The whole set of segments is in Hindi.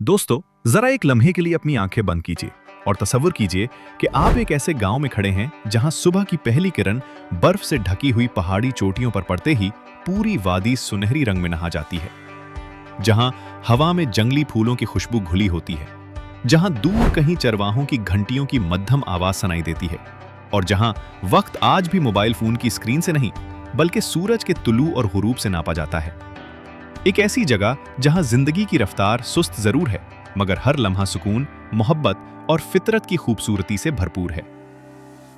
दोस्तों, जरा एक लम्हे के लिए अपनी आंखें बंद कीजिए और तसव्वुर कीजिए कि आप एक ऐसे गांव में खड़े हैं जहां सुबह की पहली किरण बर्फ से ढकी हुई पहाड़ी चोटियों पर पड़ते ही पूरी वादी सुनहरी रंग में नहा जाती है। जहां हवा में जंगली फूलों की खुशबू घुली होती है, जहां दूर कहीं चरवाहों की घंटियों की मध्यम आवाज सुनाई देती है और जहां वक्त आज भी मोबाइल फोन की स्क्रीन से नहीं बल्कि सूरज के तुलू और गुरूब से नापा जाता है। एक ऐसी जगह जहां जिंदगी की रफ्तार सुस्त जरूर है, मगर हर लम्हा सुकून, मोहब्बत और फितरत की खूबसूरती से भरपूर है।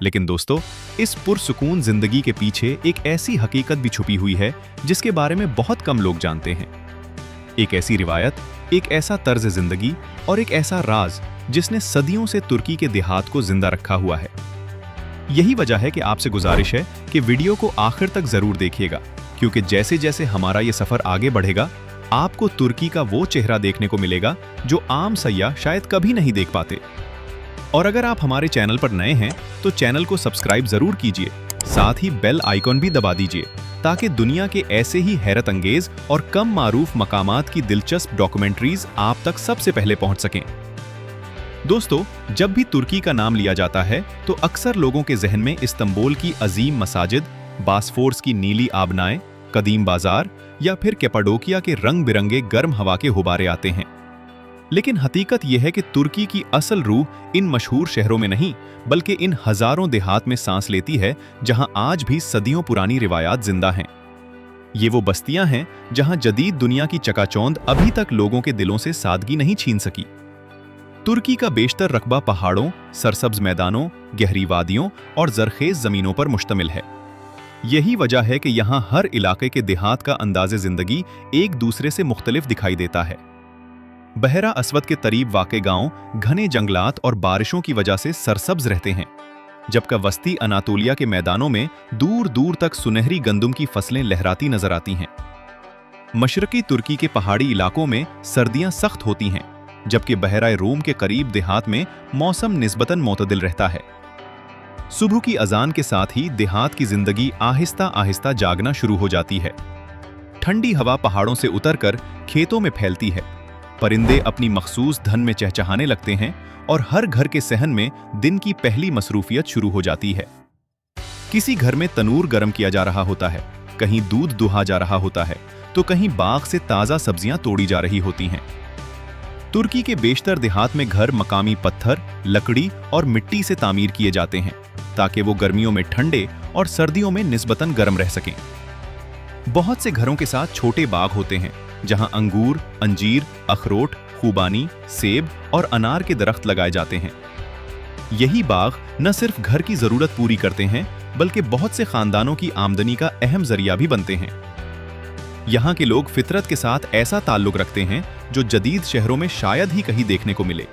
लेकिन दोस्तों, इस पुरसुकून जिंदगी के पीछे एक ऐसी हकीकत भी छुपी हुई है जिसके बारे में बहुत कम लोग जानते हैं। एक ऐसी रिवायत, एक ऐसा तर्ज जिंदगी और एक ऐसा राज जिसने सदियों से तुर्की के देहात को जिंदा रखा हुआ है। यही वजह है कि आपसे गुजारिश है कि वीडियो को आखिर तक जरूर देखिएगा, क्योंकि जैसे जैसे हमारा ये सफर आगे बढ़ेगा, आपको तुर्की का वो चेहरा देखने को मिलेगा जो आम सयाह शायद कभी नहीं देख पाते। और अगर आप हमारे चैनल पर नए हैं तो चैनल को सब्सक्राइब जरूर कीजिए, साथ ही बेल आइकॉन भी दबा दीजिए ताकि दुनिया के ऐसे ही हैरत अंगेज और कम मारूफ मकामात की दिलचस्प डॉक्यूमेंट्रीज आप तक सबसे पहले पहुंच सकें। दोस्तों, जब भी तुर्की का नाम लिया जाता है तो अक्सर लोगों के जहन में इस्तांबुल की अजीम मसाजिद, बास्फोर्स की नीली आबनाएं, कदीम बाजार या फिर कैपाडोकिया के रंग बिरंगे गर्म हवा के हुबारे आते हैं। लेकिन हकीकत यह है कि तुर्की की असल रूह इन मशहूर शहरों में नहीं बल्कि इन हजारों देहात में सांस लेती है जहां आज भी सदियों पुरानी रिवायात जिंदा हैं। ये वो बस्तियां हैं जहां जदीद दुनिया की चकाचौंध अभी तक लोगों के दिलों से सादगी नहीं छीन सकी। तुर्की का बेशतर रकबा पहाड़ों, सरसब्ज मैदानों, गहरी वादियों और जरखेज जमीनों पर मुश्तमिल है। यही वजह है कि यहाँ हर इलाके के देहात का अंदाज़े जिंदगी एक दूसरे से मुख्तलिफ दिखाई देता है। बहरा अस्वद के करीब वाक़े गांव घने जंगलात और बारिशों की वजह से सरसब्ज रहते हैं, जबकि वस्ती अनातोलिया के मैदानों में दूर दूर तक सुनहरी गंदुम की फसलें लहराती नजर आती हैं। मशरकी तुर्की के पहाड़ी इलाकों में सर्दियां सख्त होती हैं, जबकि बहरा रोम के करीब देहात में मौसम निस्बतन मोतदिल रहता है। सुबह की अजान के साथ ही देहात की जिंदगी आहिस्ता आहिस्ता जागना शुरू हो जाती है। ठंडी हवा पहाड़ों से उतरकर खेतों में फैलती है, परिंदे अपनी मखसूस धन में चहचहाने लगते हैं और हर घर के सहन में दिन की पहली मसरूफियत शुरू हो जाती है। किसी घर में तनूर गर्म किया जा रहा होता है, कहीं दूध दुहा जा रहा होता है तो कहीं बाग से ताज़ा सब्जियां तोड़ी जा रही होती हैं। तुर्की के बेशतर देहात में घर मकामी पत्थर, लकड़ी और मिट्टी से तामीर किए जाते हैं ताकि वो गर्मियों में ठंडे और सर्दियों में निस्बतन गर्म रह सकें। बहुत से घरों के साथ छोटे बाग होते हैं जहां अंगूर, अंजीर, अखरोट, खूबानी, सेब और अनार के दरख्त लगाए जाते हैं। यही बाग न सिर्फ घर की जरूरत पूरी करते हैं बल्कि बहुत से खानदानों की आमदनी का अहम जरिया भी बनते हैं। यहाँ के लोग फितरत के साथ ऐसा ताल्लुक रखते हैं जो जदीद शहरों में शायद ही कहीं देखने को मिले।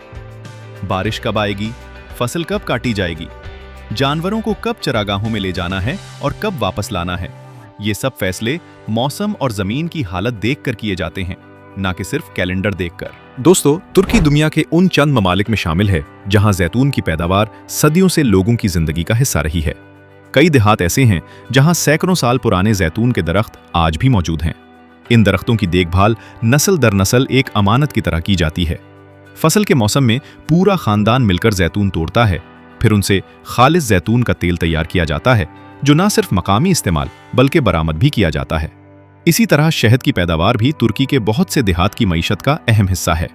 बारिश कब आएगी, फसल कब काटी जाएगी, जानवरों को कब चरागाहों में ले जाना है और कब वापस लाना है, ये सब फैसले मौसम और जमीन की हालत देखकर किए जाते हैं, ना कि सिर्फ कैलेंडर देखकर। दोस्तों, तुर्की दुनिया के उन चंद ममालिक में शामिल है जहां जैतून की पैदावार सदियों से लोगों की जिंदगी का हिस्सा रही है। कई देहात ऐसे हैं जहां सैकड़ों साल पुराने जैतून के दरख्त आज भी मौजूद हैं। इन दरख्तों की देखभाल नस्ल दर नस्ल एक अमानत की तरह की जाती है। फसल के मौसम में पूरा खानदान मिलकर जैतून तोड़ता है, फिर उनसे खालिस जैतून का तेल तैयार किया जाता है जो न सिर्फ मकामी इस्तेमाल बल्कि बरामद भी किया जाता है। इसी तरह शहद की पैदावार भी तुर्की के बहुत से देहात की मईशत का अहम हिस्सा है।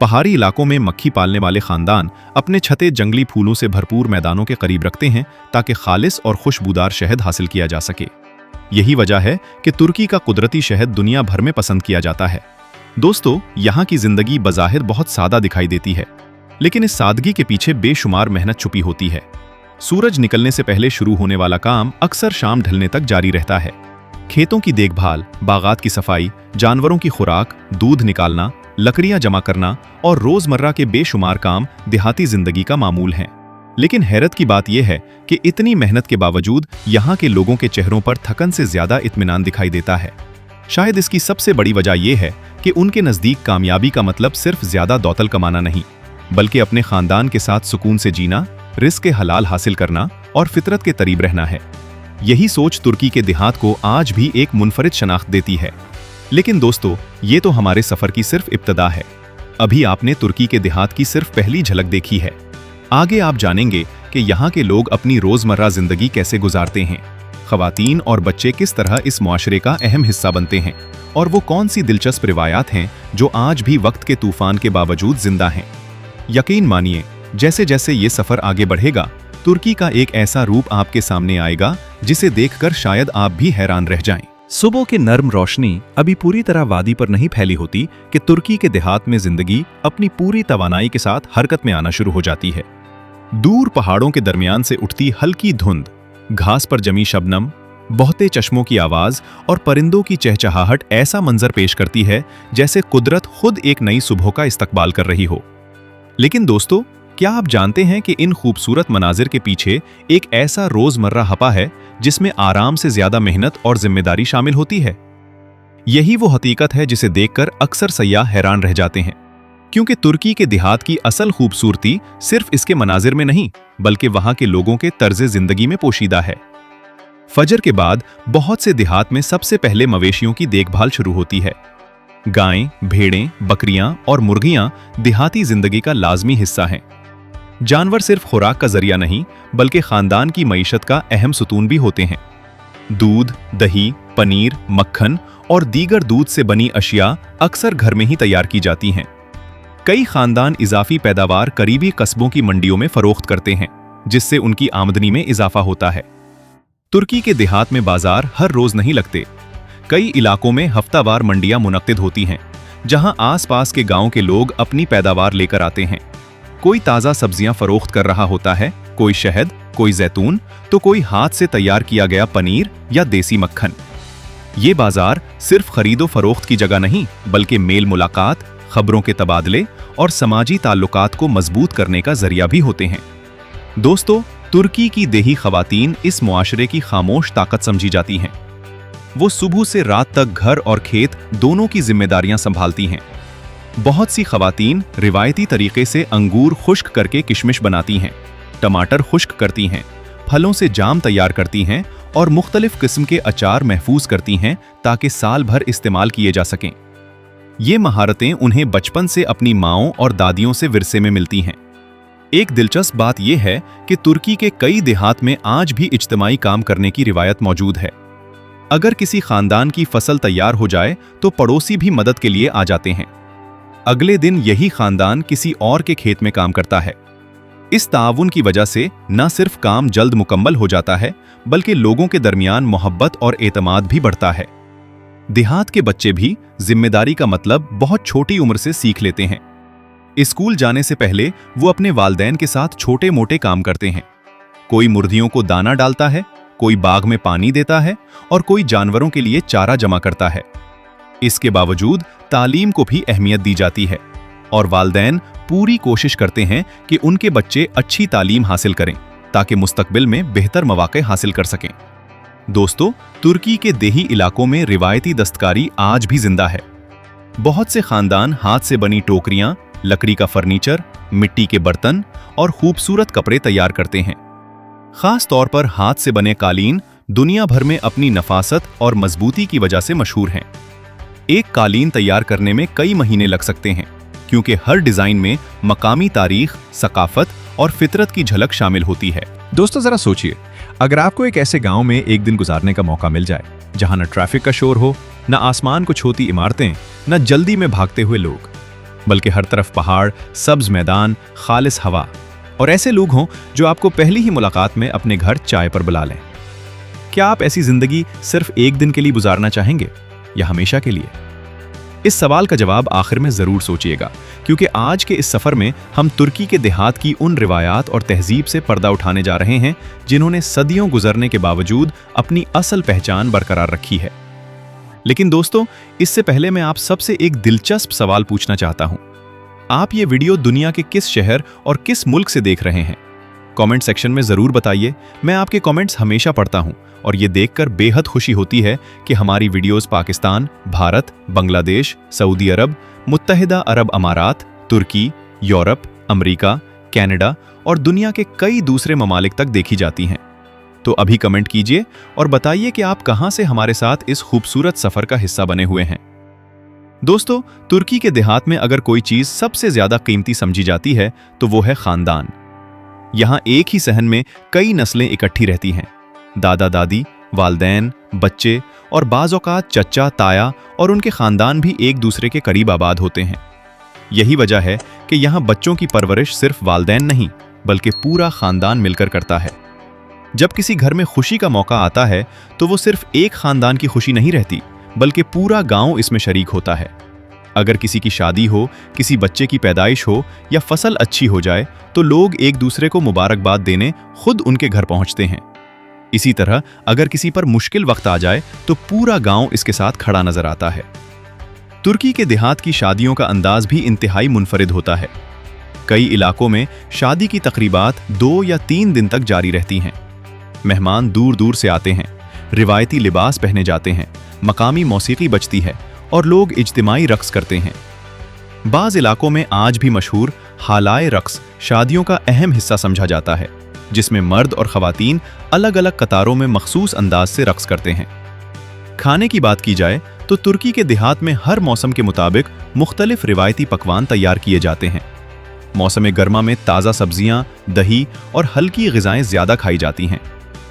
पहाड़ी इलाकों में मक्खी पालने वाले खानदान अपने छते जंगली फूलों से भरपूर मैदानों के करीब रखते हैं ताकि खालिस और खुशबूदार शहद हासिल किया जा सके। यही वजह है कि तुर्की का कुदरती शहद दुनिया भर में पसंद किया जाता है। दोस्तों, यहाँ की जिंदगी बज़ाहिर बहुत सादा दिखाई देती है, लेकिन इस सादगी के पीछे बेशुमार मेहनत छुपी होती है। सूरज निकलने से पहले शुरू होने वाला काम अक्सर शाम ढलने तक जारी रहता है। खेतों की देखभाल, बागात की सफाई, जानवरों की खुराक, दूध निकालना, लकड़ियां जमा करना और रोजमर्रा के बेशुमार काम देहाती जिंदगी का मामूल हैं। लेकिन हैरत की बात यह है कि इतनी मेहनत के बावजूद यहाँ के लोगों के चेहरों पर थकन से ज्यादा इत्मीनान दिखाई देता है। शायद इसकी सबसे बड़ी वजह यह है कि उनके नजदीक कामयाबी का मतलब सिर्फ ज्यादा दौलत कमाना नहीं, बल्कि अपने खानदान के साथ सुकून से जीना, रिस्क हलाल हासिल करना और फितरत के करीब रहना है। यही सोच तुर्की के देहात को आज भी एक मुनफरिद शनाख्त देती है। लेकिन दोस्तों, ये तो हमारे सफर की सिर्फ इब्तदा है। अभी आपने तुर्की के देहात की सिर्फ पहली झलक देखी है। आगे आप जानेंगे कि यहाँ के लोग अपनी रोजमर्रा जिंदगी कैसे गुजारते हैं, खवातीन और बच्चे किस तरह इस मुआशरे का अहम हिस्सा बनते हैं, और वो कौन सी दिलचस्प रिवायात हैं जो आज भी वक्त के तूफान के बावजूद जिंदा हैं। यकीन मानिए, जैसे जैसे ये सफर आगे बढ़ेगा, तुर्की का एक ऐसा रूप आपके सामने आएगा जिसे देखकर शायद आप भी हैरान रह जाएं। सुबह की नर्म रोशनी अभी पूरी तरह वादी पर नहीं फैली होती कि तुर्की के देहात में जिंदगी अपनी पूरी तवानाई के साथ हरकत में आना शुरू हो जाती है। दूर पहाड़ों के दरमियान से उठती हल्की धुंध, घास पर जमी शबनम, बहते चश्मों की आवाज और परिंदों की चहचहाहट ऐसा मंजर पेश करती है जैसे कुदरत खुद एक नई सुबह का इस्तकबाल कर रही हो। लेकिन दोस्तों, क्या आप जानते हैं कि इन खूबसूरत मनाजिर के पीछे एक ऐसा रोजमर्रा हपा है जिसमें आराम से ज्यादा मेहनत और जिम्मेदारी शामिल होती है? यही वो हकीकत है जिसे देखकर अक्सर सयाह हैरान रह जाते हैं, क्योंकि तुर्की के देहात की असल खूबसूरती सिर्फ इसके मनाजिर में नहीं, बल्कि वहां के लोगों के तर्ज जिंदगी में पोशीदा है। फजर के बाद बहुत से देहात में सबसे पहले मवेशियों की देखभाल शुरू होती है। गायें, भेड़ें, बकरियां और मुर्गियां देहाती जिंदगी का लाजमी हिस्सा हैं। जानवर सिर्फ खुराक का जरिया नहीं, बल्कि खानदान की मईशत का अहम सुतून भी होते हैं। दूध, दही, पनीर, मक्खन और दीगर दूध से बनी अशिया अक्सर घर में ही तैयार की जाती हैं। कई खानदान इजाफी पैदावार करीबी कस्बों की मंडियों में फरोख्त करते हैं, जिससे उनकी आमदनी में इजाफा होता है। तुर्की के देहात में बाजार हर रोज नहीं लगते। कई इलाकों में हफ्तावार मंडियां मुनक्किद होती हैं, जहां आसपास के गांव के लोग अपनी पैदावार लेकर आते हैं। कोई ताज़ा सब्जियां फरोख्त कर रहा होता है, कोई शहद, कोई जैतून, तो कोई हाथ से तैयार किया गया पनीर या देसी मक्खन। ये बाजार सिर्फ खरीदो फरोख्त की जगह नहीं, बल्कि मेल मुलाकात, खबरों के तबादले और समाजी ताल्लुकात को मजबूत करने का जरिया भी होते हैं। दोस्तों, तुर्की की देही खवातीन इस मुआशरे की खामोश ताकत समझी जाती हैं। वो सुबह से रात तक घर और खेत दोनों की जिम्मेदारियां संभालती हैं। बहुत सी खवातीन रिवायती तरीके से अंगूर खुश्क करके किशमिश बनाती हैं, टमाटर खुश्क करती हैं, फलों से जाम तैयार करती हैं और मुख्तलिफ किस्म के अचार महफूज करती हैं ताकि साल भर इस्तेमाल किए जा सकें। ये महारतें उन्हें बचपन से अपनी माँओं और दादियों से विरसे में मिलती हैं। एक दिलचस्प बात यह है कि तुर्की के कई देहात में आज भी इज्तिमाई काम करने की रिवायत मौजूद है। अगर किसी खानदान की फसल तैयार हो जाए तो पड़ोसी भी मदद के लिए आ जाते हैं। अगले दिन यही खानदान किसी और के खेत में काम करता है। इस ताउन की वजह से न सिर्फ काम जल्द मुकम्मल हो जाता है, बल्कि लोगों के दरमियान मोहब्बत और एतमाद भी बढ़ता है। देहात के बच्चे भी जिम्मेदारी का मतलब बहुत छोटी उम्र से सीख लेते हैं। स्कूल जाने से पहले वो अपने वालिदैन के साथ छोटे मोटे काम करते हैं। कोई मुर्गियों को दाना डालता है, कोई बाग में पानी देता है और कोई जानवरों के लिए चारा जमा करता है। इसके बावजूद तालीम को भी अहमियत दी जाती है और वालिदैन पूरी कोशिश करते हैं कि उनके बच्चे अच्छी तालीम हासिल करें ताकि मुस्तकबिल में बेहतर मौके हासिल कर सकें। दोस्तों, तुर्की के देही इलाकों में रिवायती दस्तकारी आज भी जिंदा है। बहुत से खानदान हाथ से बनी टोकरियां, लकड़ी का फर्नीचर, मिट्टी के बर्तन और खूबसूरत कपड़े तैयार करते हैं। खास तौर पर हाथ से बने कालीन दुनिया भर में अपनी नफासत और मजबूती की वजह से मशहूर हैं। एक कालीन तैयार करने में कई महीने लग सकते हैं, क्योंकि हर डिजाइन में मकामी तारीख, सकाफत और फितरत की झलक शामिल होती है। दोस्तों, जरा सोचिए, अगर आपको एक ऐसे गांव में एक दिन गुजारने का मौका मिल जाए जहां न ट्रैफिक का शोर हो, न आसमान को छूती इमारतें, न जल्दी में भागते हुए लोग, बल्कि हर तरफ पहाड़, सब्ज मैदान, खालिस हवा और ऐसे लोग हों जो आपको पहली ही मुलाकात में अपने घर चाय पर बुला लें। क्या आप ऐसी जिंदगी सिर्फ एक दिन के लिए गुजारना चाहेंगे या हमेशा के लिए? इस सवाल का जवाब आखिर में जरूर सोचिएगा, क्योंकि आज के इस सफर में हम तुर्की के देहात की उन रिवायात और तहजीब से पर्दा उठाने जा रहे हैं जिन्होंने सदियों गुजरने के बावजूद अपनी असल पहचान बरकरार रखी है। लेकिन दोस्तों, इससे पहले मैं आप सबसे एक दिलचस्प सवाल पूछना चाहता हूं। आप ये वीडियो दुनिया के किस शहर और किस मुल्क से देख रहे हैं? कमेंट सेक्शन में जरूर बताइए। मैं आपके कमेंट्स हमेशा पढ़ता हूं और ये देखकर बेहद खुशी होती है कि हमारी वीडियोस पाकिस्तान, भारत, बांग्लादेश, सऊदी अरब, मुत्तहिदा अरब अमारात, तुर्की, यूरोप, अमेरिका, कनाडा और दुनिया के कई दूसरे ममालिक तक देखी जाती हैं। तो अभी कमेंट कीजिए और बताइए कि आप कहां से हमारे साथ इस खूबसूरत सफर का हिस्सा बने हुए हैं। दोस्तों, तुर्की के देहात में अगर कोई चीज सबसे ज्यादा कीमती समझी जाती है तो वो है खानदान। यहाँ एक ही सहन में कई नस्लें इकट्ठी रहती हैं। दादा दादी, वालदैन, बच्चे और बाज़ औक़ात चचा ताया और उनके खानदान भी एक दूसरे के करीब आबाद होते हैं। यही वजह है कि यहाँ बच्चों की परवरिश सिर्फ वालदैन नहीं बल्कि पूरा खानदान मिलकर करता है। जब किसी घर में खुशी का मौका आता है तो वो सिर्फ एक खानदान की खुशी नहीं रहती बल्कि पूरा गांव इसमें शरीक होता है। अगर किसी की शादी हो, किसी बच्चे की पैदाइश हो या फसल अच्छी हो जाए तो लोग एक दूसरे को मुबारकबाद देने खुद उनके घर पहुंचते हैं। इसी तरह अगर किसी पर मुश्किल वक्त आ जाए तो पूरा गांव इसके साथ खड़ा नजर आता है। तुर्की के देहात की शादियों का अंदाज भी इंतहाई मुनफरिद होता है। कई इलाकों में शादी की तकरीबात 2 या 3 दिन तक जारी रहती हैं। मेहमान दूर दूर से आते हैं, रिवायती लिबास पहने जाते हैं, मकामी मौसीकी बजती है और लोग इज्तिमाई रक्स करते हैं। बाज़ इलाकों में आज भी मशहूर हालाए रक्स शादियों का अहम हिस्सा समझा जाता है, जिसमें मर्द और ख़वातीन अलग अलग कतारों में मखसूस अंदाज से रक्स करते हैं। खाने की बात की जाए तो तुर्की के देहात में हर मौसम के मुताबिक मुख्तलिफ रिवायती पकवान तैयार किए जाते हैं। मौसम गर्मा में ताज़ा सब्जियां, दही और हल्की ग़िज़ाएं ज़्यादा खाई जाती हैं,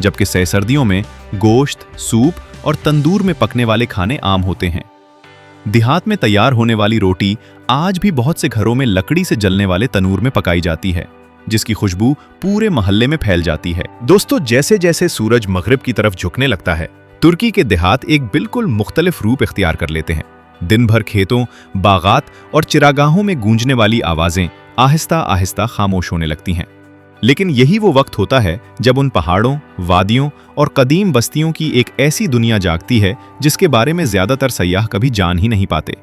जबकि सर्दियों में गोश्त, सूप और तंदूर में पकने वाले खाने आम होते हैं। देहात में तैयार होने वाली रोटी आज भी बहुत से घरों में लकड़ी से जलने वाले तनूर में पकाई जाती है, जिसकी खुशबू पूरे मोहल्ले में फैल जाती है। दोस्तों, जैसे जैसे सूरज मगरिब की तरफ झुकने लगता है, तुर्की के देहात एक बिल्कुल मुख्तलिफ रूप इख्तियार कर लेते हैं। दिन भर खेतों, बागात और चिरागाहों में गूंजने वाली आवाजें आहिस्ता आहिस्ता खामोश होने लगती हैं। लेकिन यही वो वक्त होता है जब उन पहाड़ों, वादियों और कदीम बस्तियों की एक ऐसी दुनिया जागती है जिसके बारे में ज्यादातर सयाह कभी जान ही नहीं पाते।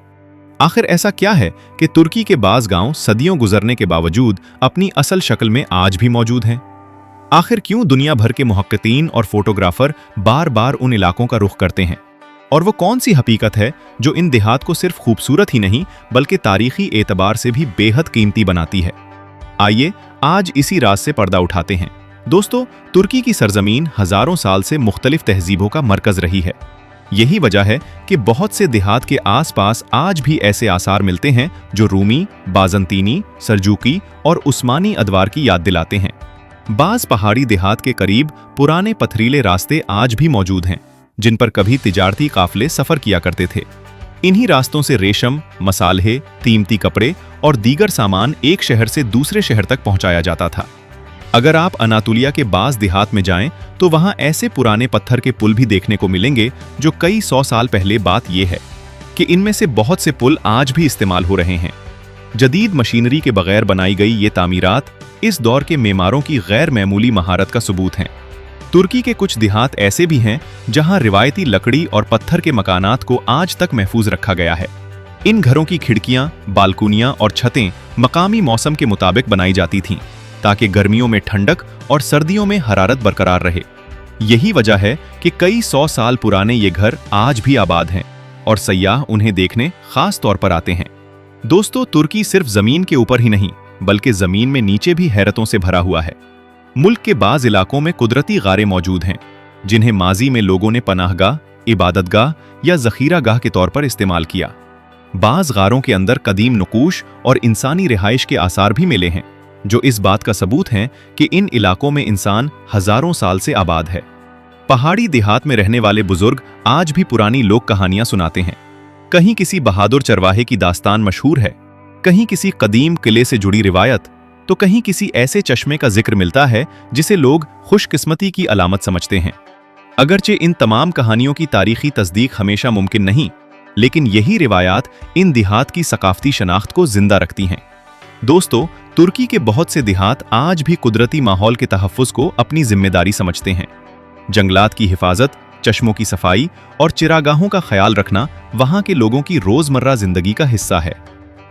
आखिर ऐसा क्या है कि तुर्की के बाज़ गांव सदियों गुजरने के बावजूद अपनी असल शक्ल में आज भी मौजूद हैं? आखिर क्यों दुनिया भर के मुहक्किकीन और फोटोग्राफर बार बार उन इलाकों का रुख करते हैं? और वो कौन सी हकीकत है जो इन देहात को सिर्फ खूबसूरत ही नहीं बल्कि तारीखी एतबार से भी बेहद कीमती बनाती है? आइए आज इसी राज से पर्दा उठाते हैं। दोस्तों, तुर्की की सरजमीन हजारों साल से मुख्तलिफ तहजीबों का मरकज रही है। यही वजह है कि बहुत से देहात के आसपास आज भी ऐसे आसार मिलते हैं जो रूमी, बाजंतीनी, सल्जूकी और उस्मानी अदवार की याद दिलाते हैं। बाज़ पहाड़ी देहात के करीब पुराने पथरीले रास्ते आज भी मौजूद हैं, जिन पर कभी तिजारती काफिले सफर किया करते थे। इन्हीं रास्तों से रेशम, मसाले, कीमती कपड़े और दीगर सामान एक शहर से दूसरे शहर तक पहुंचाया जाता था। अगर आप अनातोलिया के बाज़ देहात में जाएं तो वहां ऐसे पुराने पत्थर के पुल भी देखने को मिलेंगे जो कई 100 साल पहले। बात यह है कि इनमें से बहुत से पुल आज भी इस्तेमाल हो रहे हैं। जदीद मशीनरी के बगैर बनाई गई ये तामीरात इस दौर के मेमारों की गैर मामूली महारत का सबूत हैं। तुर्की के कुछ देहात ऐसे भी हैं जहां रिवायती लकड़ी और पत्थर के मकानात को आज तक महफूज रखा गया है। इन घरों की खिड़कियां, बालकोनियां और छतें मकामी मौसम के मुताबिक बनाई जाती थीं ताकि गर्मियों में ठंडक और सर्दियों में हरारत बरकरार रहे। यही वजह है कि कई 100 साल पुराने ये घर आज भी आबाद हैं और सयाह उन्हें देखने खास तौर पर आते हैं। दोस्तों, तुर्की सिर्फ जमीन के ऊपर ही नहीं बल्कि जमीन में नीचे भी हैरतों से भरा हुआ है। मुल्क के बाज़ इलाकों में कुदरती गारें मौजूद हैं जिन्हें माजी में लोगों ने पनाहगाह, इबादतगाह या ज़खीरागाह के तौर पर इस्तेमाल किया। बाज़ गारों के अंदर कदीम नुकूश और इंसानी रिहाइश के आसार भी मिले हैं, जो इस बात का सबूत हैं कि इन इलाकों में इंसान हजारों साल से आबाद है। पहाड़ी देहात में रहने वाले बुजुर्ग आज भी पुरानी लोक कहानियां सुनाते हैं। कहीं किसी बहादुर चरवाहे की दास्तान मशहूर है, कहीं किसी कदीम किले से जुड़ी रिवायत, तो कहीं किसी ऐसे चश्मे का जिक्र मिलता है जिसे लोग खुशकिस्मती की अलामत समझते हैं। अगरचे इन तमाम कहानियों की तारीखी तस्दीक हमेशा मुमकिन नहीं, लेकिन यही रिवायात इन देहात की सकाफती शनाख्त को जिंदा रखती हैं। दोस्तों, तुर्की के बहुत से देहात आज भी कुदरती माहौल के तहफ़्फ़ुज़ को अपनी जिम्मेदारी समझते हैं। जंगलात की हिफाजत, चश्मों की सफाई और चिरागाहों का ख्याल रखना वहाँ के लोगों की रोज़मर्रा ज़िंदगी का हिस्सा है।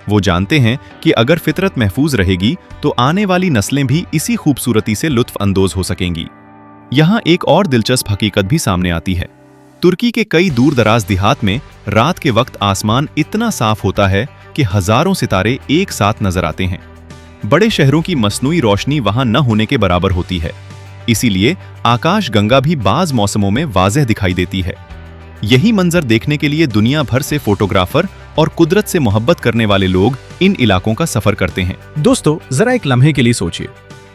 वो जानते हैं कि अगर फितरत महफूज रहेगी तो आने वाली नस्लें भी इसी खूबसूरती से लुत्फ़ अंदोज़ हो सकेंगी। यहाँ एक और दिलचस्प हकीकत भी सामने आती है। तुर्की के कई दूर दराज देहात में रात के वक्त आसमान इतना साफ होता है कि हजारों सितारे एक साथ नजर आते हैं। बड़े शहरों की मसनूई रोशनी वहां न होने के बराबर होती है, इसीलिए आकाश गंगा भी बाज मौसमों में वाज़ेह दिखाई देती है। यही मंजर देखने के लिए दुनिया भर से फोटोग्राफर और कुदरत से मोहब्बत करने वाले लोग इन इलाकों का सफर करते हैं। दोस्तों, जरा एक लम्हे के लिए सोचिए,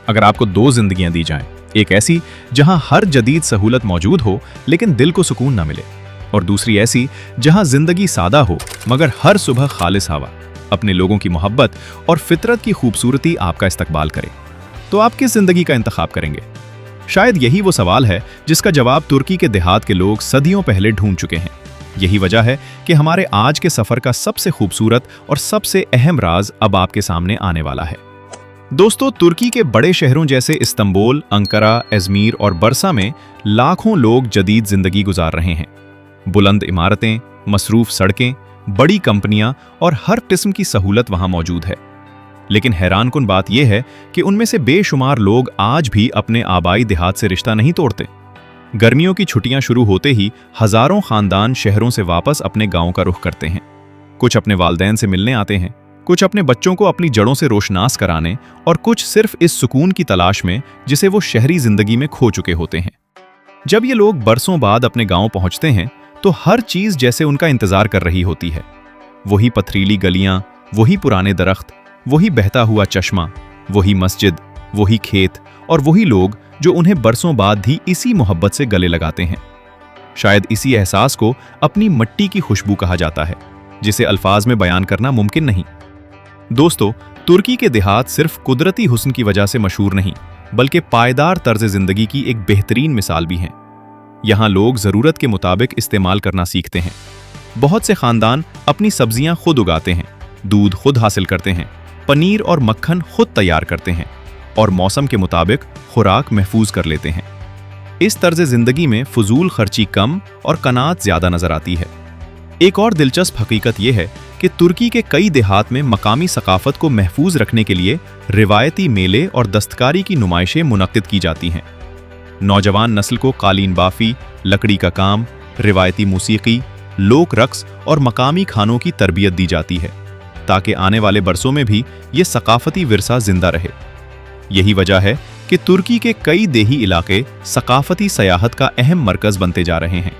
अगर आपको 2 जिंदगियां दी जाएं, एक ऐसी जहां हर जदीद सहूलत मौजूद हो लेकिन दिल को सुकून ना मिले, और दूसरी ऐसी जहां जिंदगी सादा हो मगर हर सुबह खालिस हवा, अपने लोगों की मोहब्बत और फितरत की खूबसूरती आपका इस्तकबाल करे, तो आप किस जिंदगी का इंतखाब करेंगे? शायद यही वो सवाल है जिसका जवाब तुर्की के देहात के लोग सदियों पहले ढूंढ चुके हैं। यही वजह है कि हमारे आज के सफर का सबसे खूबसूरत और सबसे अहम राज अब आपके सामने आने वाला है। दोस्तों, तुर्की के बड़े शहरों जैसे इस्तांबुल, अंकारा, अजमीर और बरसा में लाखों लोग जदीद जिंदगी गुजार रहे हैं। बुलंद इमारतें, मसरूफ सड़कें, बड़ी कंपनियां और हर किस्म की सहूलत वहां मौजूद है। लेकिन हैरानकुन बात यह है कि उनमें से बेशुमार लोग आज भी अपने आबाई देहात से रिश्ता नहीं तोड़ते। गर्मियों की छुट्टियां शुरू होते ही हजारों खानदान शहरों से वापस अपने गांव का रुख करते हैं। कुछ अपने वालदैन से मिलने आते हैं, कुछ अपने बच्चों को अपनी जड़ों से रोशनास कराने, और कुछ सिर्फ इस सुकून की तलाश में जिसे वो शहरी जिंदगी में खो चुके होते हैं। जब ये लोग बरसों बाद अपने गांव पहुंचते हैं तो हर चीज जैसे उनका इंतजार कर रही होती है। वही पथरीली गलियां, वही पुराने दरख्त, वही बहता हुआ चश्मा, वही मस्जिद, वही खेत और वही लोग जो उन्हें बरसों बाद भी इसी मोहब्बत से गले लगाते हैं। शायद इसी एहसास को अपनी मिट्टी की खुशबू कहा जाता है, जिसे अल्फाज में बयान करना मुमकिन नहीं। दोस्तों, तुर्की के देहात सिर्फ कुदरती हुस्न की वजह से मशहूर नहीं, बल्कि पायदार तर्ज जिंदगी की एक बेहतरीन मिसाल भी हैं। यहाँ लोग जरूरत के मुताबिक इस्तेमाल करना सीखते हैं। बहुत से खानदान अपनी सब्जियां खुद उगाते हैं, दूध खुद हासिल करते हैं, पनीर और मक्खन खुद तैयार करते हैं और मौसम के मुताबिक खुराक महफूज कर लेते हैं। इस तर्ज जिंदगी में फजूल खर्ची कम और कनात ज्यादा नजर आती है। एक और दिलचस्प हकीकत यह है कि तुर्की के कई देहात में मकामी सकाफत को महफूज रखने के लिए रिवायती मेले और दस्तकारी की नुमाइशें मुनक्किद की जाती हैं। नौजवान नस्ल को कालीन बाफी, लकड़ी का काम, रिवायती मूसीकी, लोक रक्स और मकामी खानों की तरबियत दी जाती है, ताकि आने वाले बरसों में भी ये सकाफती विरसा जिंदा रहे। यही वजह है कि तुर्की के कई देही इलाके सकाफती सयाहत का अहम मरकज बनते जा रहे हैं।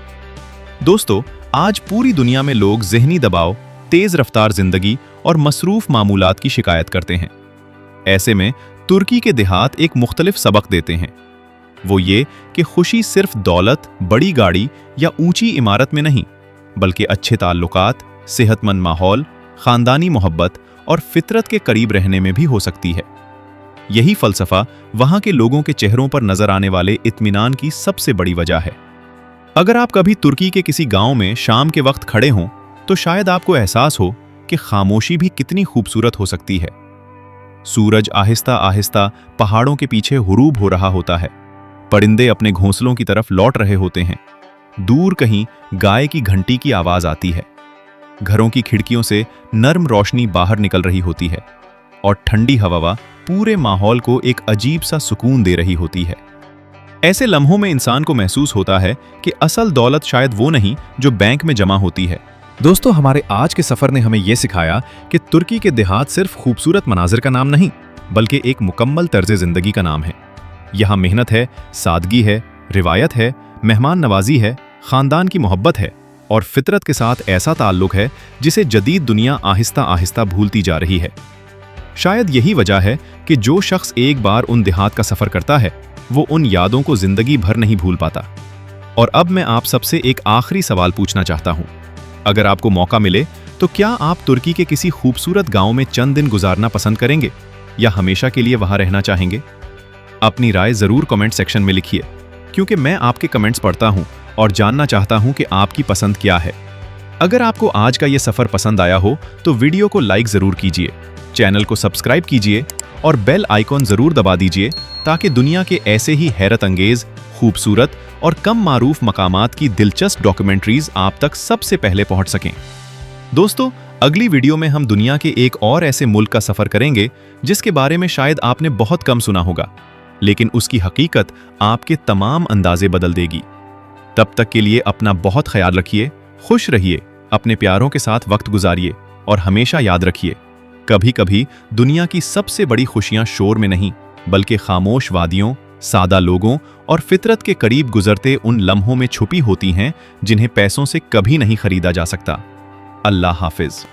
दोस्तों, आज पूरी दुनिया में लोग ज़हनी दबाव, तेज रफ्तार जिंदगी और मसरूफ मामूलात की शिकायत करते हैं। ऐसे में तुर्की के देहात एक मुख्तलिफ सबक देते हैं। वो ये कि खुशी सिर्फ दौलत, बड़ी गाड़ी या ऊंची इमारत में नहीं, बल्कि अच्छे ताल्लुकात, सेहतमंद माहौल, खानदानी मोहब्बत और फितरत के करीब रहने में भी हो सकती है। यही फलसफा वहां के लोगों के चेहरों पर नजर आने वाले इत्मीनान की सबसे बड़ी वजह है। अगर आप कभी तुर्की के किसी गांव में शाम के वक्त खड़े हों तो शायद आपको एहसास हो कि खामोशी भी कितनी खूबसूरत हो सकती है। सूरज आहिस्ता आहिस्ता पहाड़ों के पीछे हुरूब हो रहा होता है, परिंदे अपने घोंसलों की तरफ लौट रहे होते हैं, दूर कहीं गाय की घंटी की आवाज आती है, घरों की खिड़कियों से नर्म रोशनी बाहर निकल रही होती है और ठंडी हवा पूरे माहौल को एक अजीब सा सुकून दे रही होती है। ऐसे लम्हों में इंसान को महसूस होता है कि असल दौलत शायद वो नहीं जो बैंक में जमा होती है। दोस्तों, हमारे आज के सफर ने हमें यह सिखाया कि तुर्की के देहात सिर्फ खूबसूरत मनाजिर का नाम नहीं, बल्कि एक मुकम्मल तर्ज जिंदगी का नाम है। यहाँ मेहनत है, सादगी है, रिवायत है, मेहमान नवाजी है, खानदान की मोहब्बत है और फितरत के साथ ऐसा ताल्लुक है जिसे जदीद दुनिया आहिस्ता आहिस्ता भूलती जा रही है। शायद यही वजह है कि जो शख्स एक बार उन देहात का सफर करता है वो उन यादों को जिंदगी भर नहीं भूल पाता। और अब मैं आप सबसे एक आखिरी सवाल पूछना चाहता हूँ। अगर आपको मौका मिले तो क्या आप तुर्की के किसी खूबसूरत गांव में चंद दिन गुजारना पसंद करेंगे या हमेशा के लिए वहां रहना चाहेंगे? अपनी राय जरूर कमेंट सेक्शन में लिखिए, क्योंकि मैं आपके कमेंट्स पढ़ता हूं और जानना चाहता हूं कि आपकी पसंद क्या है। अगर आपको आज का यह सफर पसंद आया हो तो वीडियो को लाइक जरूर कीजिए, चैनल को सब्सक्राइब कीजिए और बेल आइकॉन जरूर दबा दीजिए, ताकि दुनिया के ऐसे ही हैरत अंगेज, खूबसूरत और कम मारूफ मकामात की दिलचस्प डॉक्यूमेंट्रीज आप तक सबसे पहले पहुंच सकें। दोस्तों, अगली वीडियो में हम दुनिया के एक और ऐसे मुल्क का सफर करेंगे जिसके बारे में शायद आपने बहुत कम सुना होगा, लेकिन उसकी हकीकत आपके तमाम अंदाजे बदल देगी। तब तक के लिए अपना बहुत ख्याल रखिए, खुश रहिए, अपने प्यारों के साथ वक्त गुजारिए और हमेशा याद रखिए, कभी कभी दुनिया की सबसे बड़ी खुशियां शोर में नहीं, बल्कि खामोश वादियों, सादा लोगों और फितरत के करीब गुजरते उन लम्हों में छुपी होती हैं जिन्हें पैसों से कभी नहीं खरीदा जा सकता। अल्लाह हाफिज।